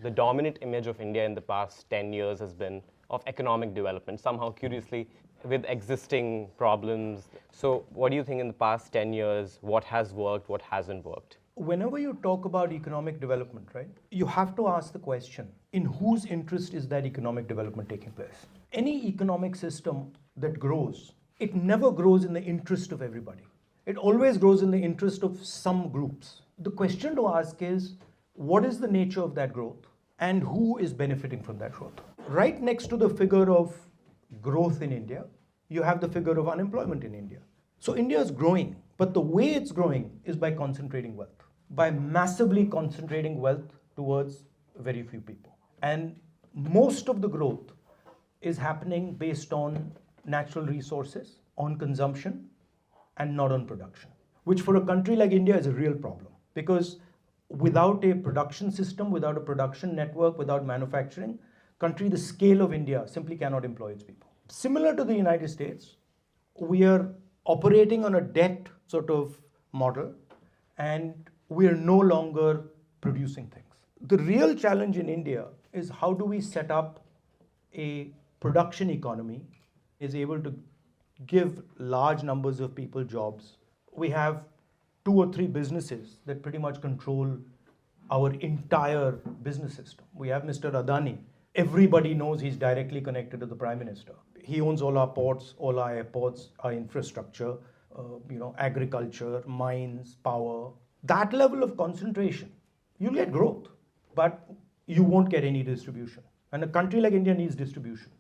the dominant image of India in the past 10 years has been of economic development, somehow curiously with existing problems. So what do you think in the past 10 years, what has worked, what hasn't worked? Whenever you talk about economic development, right, you have to ask the question, in whose interest is that economic development taking place? Any economic system that grows, it never grows in the interest of everybody. It always grows in the interest of some groups. The question to ask is, what is the nature of that growth and who is benefiting from that growth? Right next to the figure of growth in India, you have the figure of unemployment in India. So India is growing, but the way it's growing is by concentrating wealth, by massively concentrating wealth towards very few people. And most of the growth is happening based on natural resources, on consumption, and not on production, which for a country like India is a real problem, because without a production system, without a production network, without manufacturing, country the scale of India simply cannot employ its people. Similar to the United States, we are operating on a debt sort of model, and we are no longer producing things. The real challenge in India is how do we set up a production economy is able to give large numbers of people jobs. We have 2 or 3 businesses that pretty much control our entire business system. We have Mr. Adani. Everybody knows he's directly connected to the Prime Minister. He owns all our ports, all our airports, our infrastructure, agriculture, mines, power. That level of concentration, you'll get growth, but you won't get any distribution. And a country like India needs distribution.